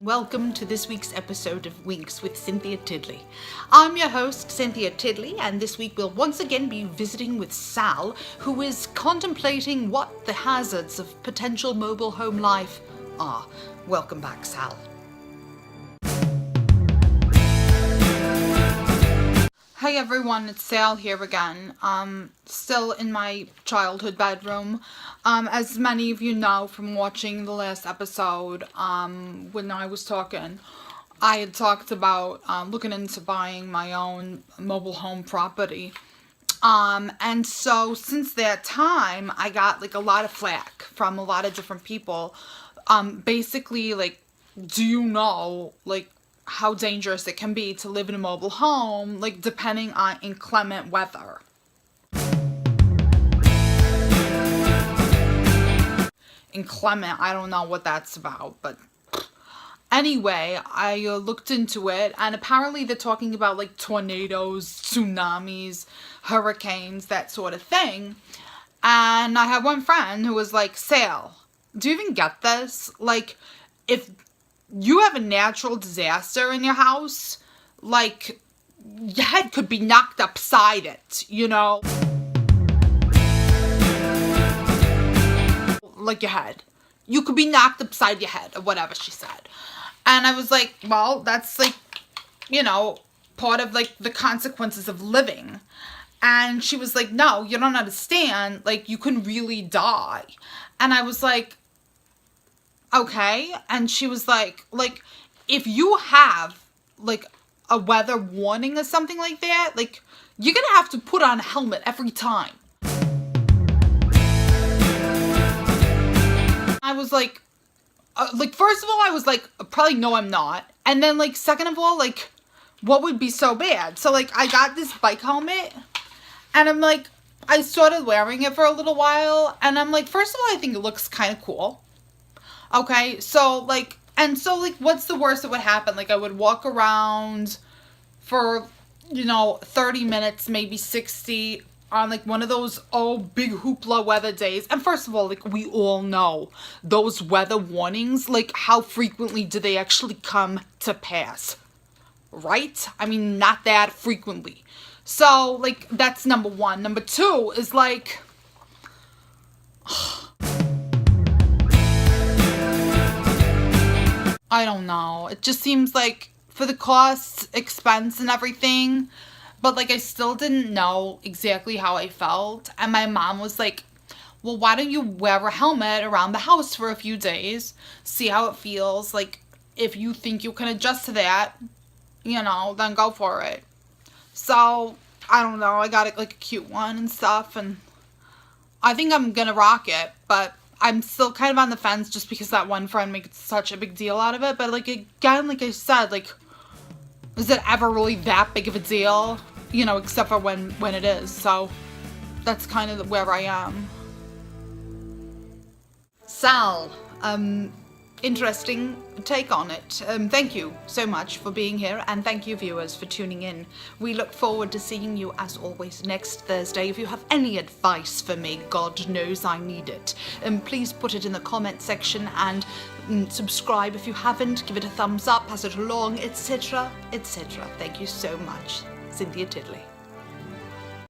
Welcome to this week's episode of Winks with Cynthia Tiddly. I'm your host, Cynthia Tiddly, and this week we'll once again be visiting with Sal, who is contemplating what the hazards of potential mobile home life are. Welcome back, Sal. Hey everyone, it's Sal here again. Still in my childhood bedroom. As many of you know from watching the last episode, when I was talking, I had talked about looking into buying my own mobile home property. And so since that time, I got like a lot of flack from a lot of different people. Basically, like, do you know, like, how dangerous it can be to live in a mobile home, like, depending on inclement weather. Inclement, I don't know what that's about, but anyway, I looked into it, and apparently they're talking about, like, tornadoes, tsunamis, hurricanes, that sort of thing. And I had one friend who was like, Sal, do you even get this? Like, if you have a natural disaster in your house, like, your head could be knocked upside it, you know? Like your head. You could be knocked upside your head, or whatever she said. And I was like, well, that's like, you know, part of like the consequences of living. And she was like, no, you don't understand. Like, you can really die. And I was like, okay. And she was like, if you have, like, a weather warning or something like that, like, you're gonna have to put on a helmet every time. I was like, first of all, I was like, probably no, I'm not. And then, like, second of all, like, what would be so bad? So, like, I got this bike helmet, and I'm like, I started wearing it for a little while, and I'm like, first of all, I think it looks kind of cool. Okay, so, like, what's the worst that would happen? Like, I would walk around for, 30 minutes, maybe 60, on, like, one of those, big hoopla weather days. And first of all, like, we all know those weather warnings, like, how frequently do they actually come to pass? Right? I mean, not that frequently. So, like, that's number one. Number two is, like, I don't know. It just seems like for the cost, expense, and everything, but, like, I still didn't know exactly how I felt. And my mom was like, well, why don't you wear a helmet around the house for a few days, see how it feels. Like, if you think you can adjust to that, then go for it. So, I don't know. I got, like, a cute one and stuff, and I think I'm gonna rock it, but I'm still kind of on the fence just because that one friend makes such a big deal out of it. But, like, again, like I said, like, is it ever really that big of a deal? Except for when it is. So that's kind of where I am. Sal, interesting take on it. Thank you so much for being here, and thank you, viewers, for tuning in. We look forward to seeing you, as always, next Thursday. If you have any advice for me, God knows I need it. Please put it in the comment section, and subscribe if you haven't. Give it a thumbs up, pass it along, etc., etc. Thank you so much. Cynthia Tiddly.